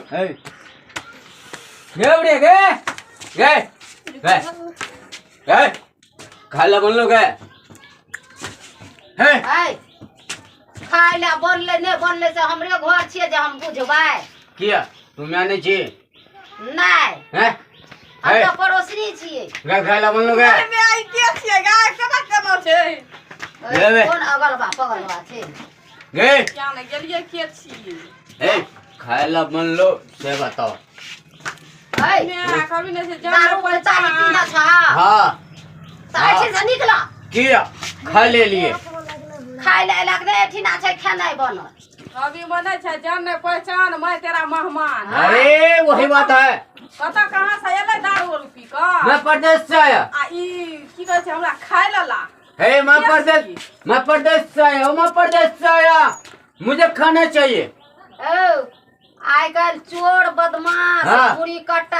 Hey. गे उड़े गे गे गे खाला बोल लो गे हे खाइला बोलले ने बोलले से हमरे घर छिए जे हम बुझबै किया तुम आने छी नहीं हैं हम तो पड़ोसी छिए गे खाला बोल लो गे मैं आई के छिए गा केना केना छै कौन अगल बा पगल बा छै गे क्या ने गेलिए के छिए हे खाला बोल लो से बताओ मैं कभी नहीं से दारू को चाही पीना छ हां साइड से निकला किया खा ले लिए खाइ ले लगदे ठिना छै खाना बनल अभी बने छै जान नहीं पहचान मैं तेरा मेहमान अरे वही बात है पता कहां से एले दारू रुपी का मैं प्रदेश से आया आ ई की कहै छै हमरा खाइ लेला हे मैं प्रदेश से आया हूं मैं प्रदेश से आया मुझे खाना चाहिए ओ आइ काल चोर बदमाश हाँ। चोरी कट्टा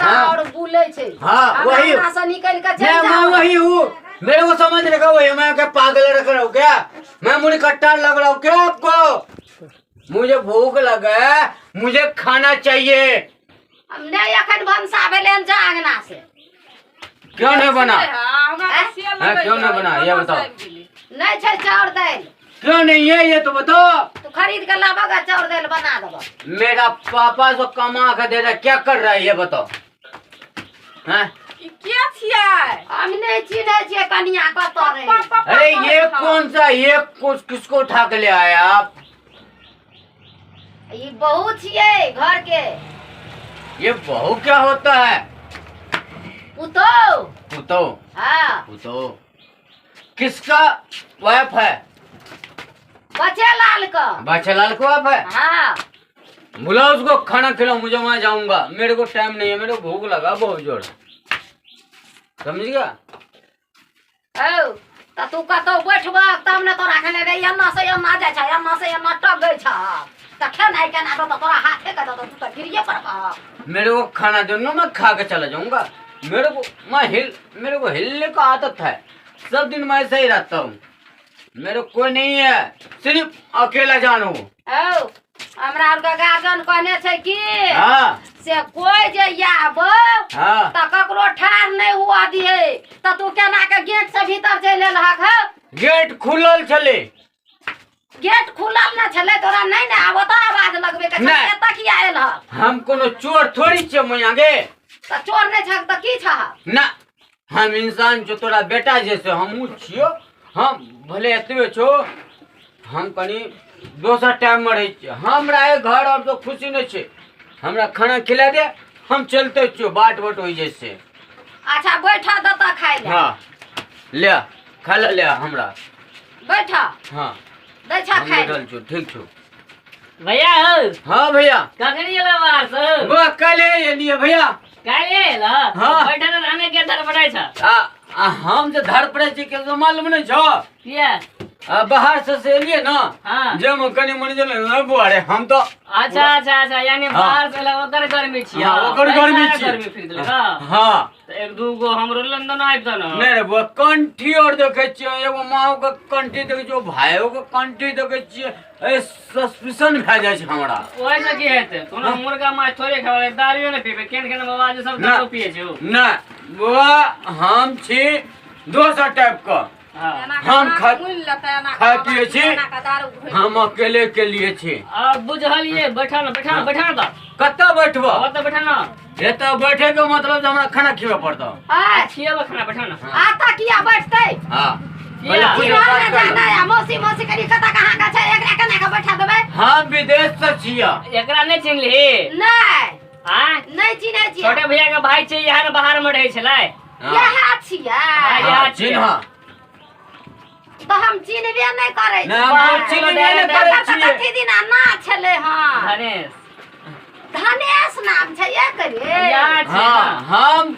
हाँ। और बुलै छै हाँ, वही। हमरा से निकल के चल मैं जा वही हूँ मेरे को समझ रखा वही मैं क्या पागल रख रहा हूँ क्या मैं मुझे कट्टा लग रहा हूँ क्या आपको मुझे भूख लगा है मुझे खाना चाहिए हम नहीं अखन भंसा भेले जागना से क्यों नहीं बना हमरा से हाँ, क्यों नहीं बना ये बताओ नहीं छै चाउर दाल क्यों नहीं है ये तो बताओ तू खरीद के लाबगा चाउर दाल बना देबा मेरा पापा जो कमा कर दे रहा है, क्या कर रहा है ये बताओ हाँ? ई के छिए हम नहीं चिन्हे छिए कनिया कत रहे अरे ये कौन सा ये किसको उठा के ले आए आप ई बहू छिए घर के ये बहू क्या होता है पुतो पुतो हाँ पुतो किसका वाइफ है बचे लाल का बाछालाल को वाइफ है हाँ बुलाओ उसको खाना खिलाओ मुझे वहां जाऊंगा मेरे को टाइम नहीं है मेरे को भूख लगा बहुत जोर समझ गया ओ त तू कतो बैठबा तब ने तोरा खने रे एन्ना से एन्ना जाय छ एन्ना से एन्ना टग गई छ त खेनाइ केना दो तोरा हाथे के दो तू त गिरिए पड़बा मेरे को खाना दो ना मैं खा के चला जाऊंगा मेरे को हिलने का आदत है सब दिन मैं ऐसे ही रहता हूँ मेरे कोई नहीं है सिर्फ अकेला जान हूँ ओ हमरा और का गार्जन कहने छै कि हाँ से कोई जे आबो हाँ त ककरो ठार नहीं हुआ दिए त तू केना के गेट से भीतर चले लहक ह गेट खुलल चले गेट खुलल न छले तोरा नहीं ने आबो त आवाज लगबे के नहीं। एत की आयल ह हम कोनो चोर थोड़ी छे मैं आगे त चोर नहीं छक त की छ ना हम इंसान जो तोरा बेटा जैसे हम छियो हम भले एतबे छो हम कनी दोसर टाइम में रही हमरा घर और तो खुशी नहीं छे हमरा खाना खिला दे हम चलते छियो बाट हो जैसे अच्छा बैठा दता खाइ ले हाँ ले खा ले हमरा बैठा हाँ दै छ हम खाइ बैठल छो ठीक छो भैया हो हाँ भैया कखनी एला बाहर से वो कल ये लिए भैया काहे एला हाँ। बैठल रहने के दर पड़ै छ हम जो धर पड़े छी के मालूम नहीं छो किया बाहर से एलिए ना हाँ। जब कनी मनी जले न बुआरे हम तो अच्छा यानी हाँ। बाहर से एला ओकर गर्मी छिया हाँ, ओकर गर्मी छियै। गर्मी फिर देलक हाँ। हाँ तो एक दू गो हमरो लंदन आइब त न नहीं रे वो कंठी और देखे छियै एगो माओ के कंठी देखे छियै भाइयों के कंठी देखे छियै ए सस्पेंशन भए जाय छै हमरा ओइ से की हेतै कोनो मुर्गा माछ थोड़े खावे दारू ने पीबे केन बाबा जे सब दारू पिए छै ना वो हम छी दोसर टाइप का हां हम खाय पिए छी हम अकेले के लिए छी अब बुझलिए बैठा न त कत्ता बैठबो ओ त बैठा न एतऽ बैठे के मतलब हमरा खाना खिबे पड़तो आ खियाबो खाना बैठा न आता किया बैठतै हाँ किया? पहले किया पूजा पाठ ना कर लो। जाना है मौसी करी कता कहां का छै एकरा केना के बैठा देबै हम विदेश से छिया एकरा नहीं चिन्हली नहीं हां नहीं चिन्हे छियै छोटे भैया के भाई छै यहाँ बाहर में रहै छलै यह छियै हाँ। चिन्ह तो हम चिन्हबे नहीं करै ना हम चिन्हबे नहीं करै छियै कथी दिन ना छले हां धनेश धनेश नाम छै एकरे यहाँ छै हाँ न। हम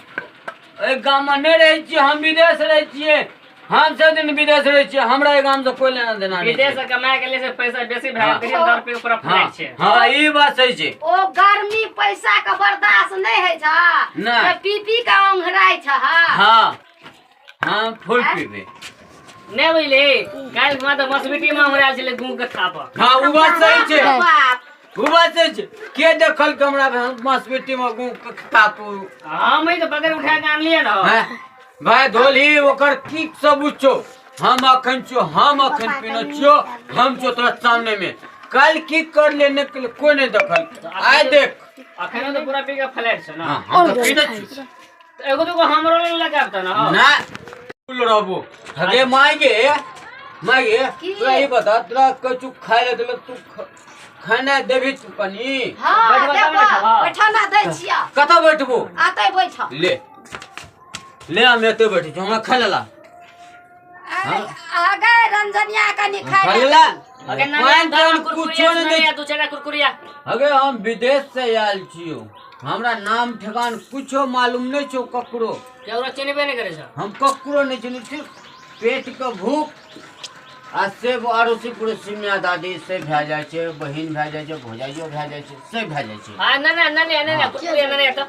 एक गाँव में नहीं रहे छियै हम विदेश रहे छियै हम सब दिन विदेश रहे छियै हमरा एक गाँव से कोई लेना देना नहीं विदेश छै। से कमाए के लिए से पैसा बेसी भए हाँ। गेल करीब 10 रुपए ऊपर हाँ फ्लाइट छै हाँ ई बात सही छै ओ गर्मी पैसा के बर्दाश्त नहीं है छ नहीं। से पीपी का ओंघराय छ हाँ हाँ फुल पीबे नहीं बुझली काल्हि में तो मसबिटी में हमरा छलै गूं के थाप हाँ वो बात सही छै बाप से के देखल के हमरा मांसपेटी में गु तातू हम ही तो पकड़ उठा के आन लिए ना हैं भाई धोली ओकर की सब उचो हम अखन पिनो छियो हम छो तोरा सामने में कल की कर लेने के लिए कोई नहीं देखल आय देख अखन तो पूरा पी के फ्लैट छै ना हां हम तो पिनो छी एगो तो हमरो लगावता ना ना फूल रहबो हगे मांगे तोरा ई बता तोरा कछु खाए ले देलक तू खाना देबी तू कनी हाँ बैठबा तब देखो, ना खाबा। बैठा दै छिया कत बैठबो आते बैठ ले हम एते बैठी छी हमरा खा लेला आगे रंजनिया कनी खा खाए लेला अगे ना पान दाना कुछ कुरकुरिया नहीं सुनाया दू चार कुरकुरिया अगे हम विदेश से आयल छियो हमरा नाम ठेकान कुछो मालूम नहीं छो ककरो केकरो चिन्हबे नहीं करे छ हम ककरो नहीं चिन्ह छी पेट के भूख आ से अड़ोसी पड़ोसी मियाँ दादी से भए जाइ छै बहिन भए जाइ छै भौजाइयो भए जाइ छै से भए जाइ छै हां ना कुरकुरिया ना तो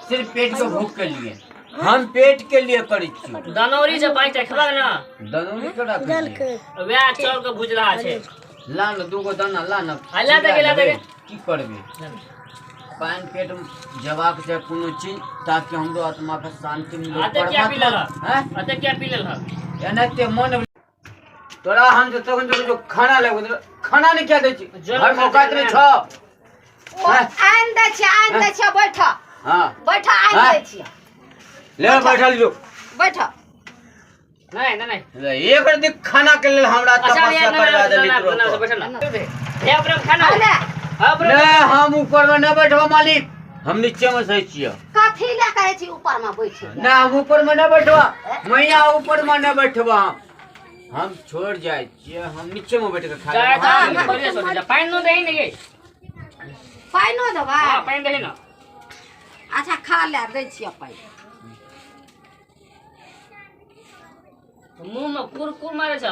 सिर्फ पेट के भूख के लिए हम पेट के लिए करै छी दनौरी से पाँच खबा ना दनौरी के रख वह चाउर के भुज रहा छै ला न दूगो दाना ला न ला दे की करबे पान पेट में जवाक छै कोनो चीज ताकि हमरो आत्मा के शांति मिले आते क्या पी लेला हैं आते क्या पी लेला एनाते मन तोरा हम तो तखन जो खाना लेबो खाना नहीं क्या दै छी घर में औकात नहीं छ आन दै छिया बैठ हां बैठ आन दै छिया ले बैठल जो नहीं ले एक रति खाना के लेल हमरा तपस्या करवा दे मित्रों ना बैठ ना ये अपना खाना ले ले हम ऊपर में न बैठबो मालिक हम नीचे में सही छियै कथी ले कहै छी ऊपर में बैठ ना हम ऊपर में न बैठबो मैया ऊपर में न बैठबो हम छोड़ जाय छियै हम नीचे में बैठ के खा लेब पानी नो दही नहीं पाइनो देबै हां पानी दही ना अच्छा खा ले दै छिया पाइ मुंह में कुरकुर मारे छ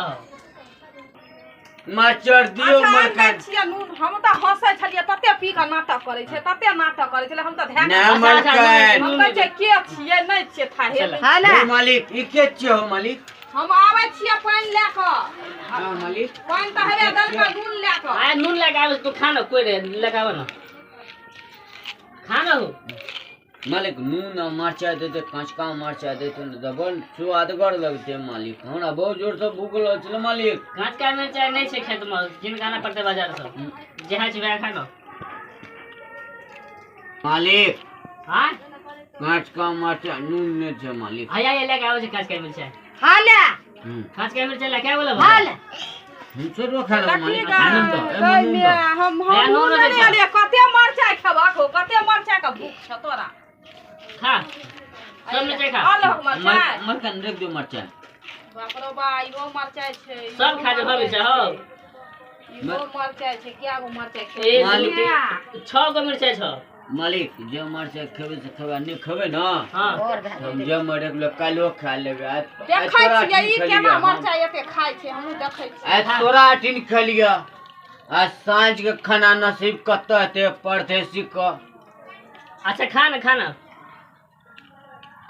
मास्टर दियो अच्छा, मर आन दै छियै नून हम तऽ हँसै छलियै तते पी कऽ नाटक करै छै तते नाटक करै छलै हम तऽ ध्यान ना मलकन हम कहै छै के छियै नहीं छियै थाहे खा ले हे मालिक ई के छियै हो मालिक हम आबै छियै पानि लए कऽ हां मालिक पानि तऽ हेबे दलका नून लए कऽ आ नून लगा तू खाना कोई रे लगाव ना खाना हो मालिक नून और मरचा देते कांचका मरचा देते न डबल स्वादगर लगते मालिक हमरा बहुत जोर से भूख लगल छल मालिक कांच का मिर्चा नहीं छै खेत में जिन गाना पड़ते बाजार से जहाँ छै वह खाना मालिक हां कांचका मरचा नून नहीं छै मालिक आया ये लगा आवे कांच का मिर्चा खा ले कांच का मिर्चा लगा बोला खा ले हम छोड़ो खा लो मालिक हम नून नहीं आलियै कते मरचाइ खेबक हो कते मरचाइ के भूख छ तोरा खा सब मिर्चा खा अलग मरचाइ मरकन रख दो मरचा बाप रे बा इहो मरचाइ छै सब खा जे भाभी छ हो इहो मरचाइ छै क्या गो मरचाइ छै एक मालिक। 6 गो मिर्चा छ मालिक जे मरचा खेबे से खेबा नहीं खेबे ना हां और भए हम जे मरे के कालो खा लेबे आज देखै छियै ई केना मरचाइ एते खाइ छै हमहूँ देखै छियै आज तोरा टिन खलिया आज सांझ के खाना नसीब कत हेते परदेसी क अच्छा खाना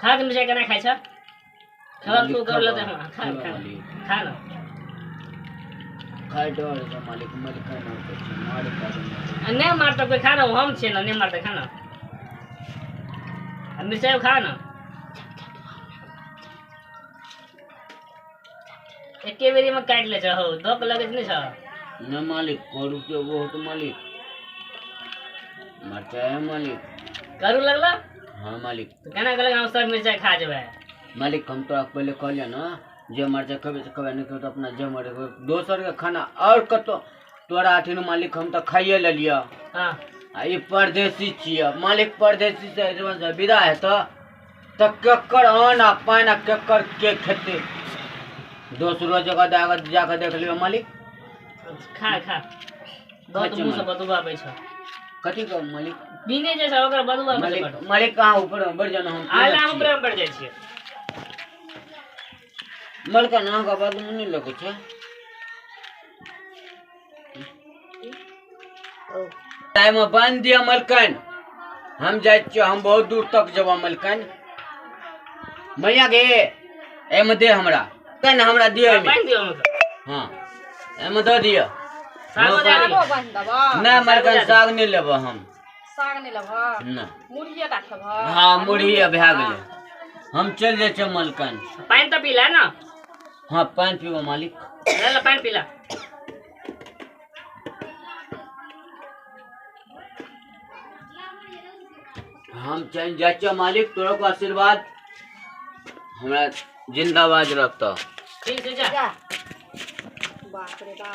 खा के मिर्चा केना खाइ छ खबर तू कर लेते हैं खा ना खाइ डर के मालिक मर खाना के मार का नहीं मारता कोई खाना हम छे ना नहीं मारता खाना मिर्चा खा ना एके बेरी में काट ले हो धोक लगे नहीं छ न मालिक करू के बहुत मालिक मरचा है मालिक करू लगला हाँ मालिक तो केना गलग हम सब मिर्चा खा जेबै मालिक हम तोरा पहले कहलिया ना जे मरचा खेबे से खेबे नहीं तो अपना जे मरे दोसर के खाना और कतो तोरा अठिन मालिक हम तो खाइए ले लिया हां आ ई परदेसी छियै मालिक परदेसी से जवन से विदा है तो केकर अन्न आ पानि आ केकर के खेते दोसरो जगह जाकर देख लियो मालिक खा बहुत मुंह से बदबू आबै छ कथी का मालिक बिने जैसा ओकर बदबू आबै मालिक छ मालिक कहाँ ऊपर में बढ़ जाना हम आला हम ऊपर बढ़ जाइ छियै मलका ना का बात नहीं लगे छे टाइम में बांध दिया मलकन हम जाए छियै हम बहुत दूर तक जब मलकन मैया गे एमे दे हमरा कन हमरा दियो एमे बांध दियो हम हां एमे दे दियो सागो दे सागो दी बांध देबो ना मरकन साग नहीं लेबो हम साग नहीं लेबो ना मुर्गिए टा खेबो हाँ मुढ़ी अब भए गेलै हम चल जाइ छै मलकन पानी तो पीला ना हाँ पानि पीबो मालिक ले ला पानी पीला हम चल जाइ छियै मालिक तोरो को आशीर्वाद हमरा जिंदाबाद रखतो ठीक से जा जा बाप रे बाप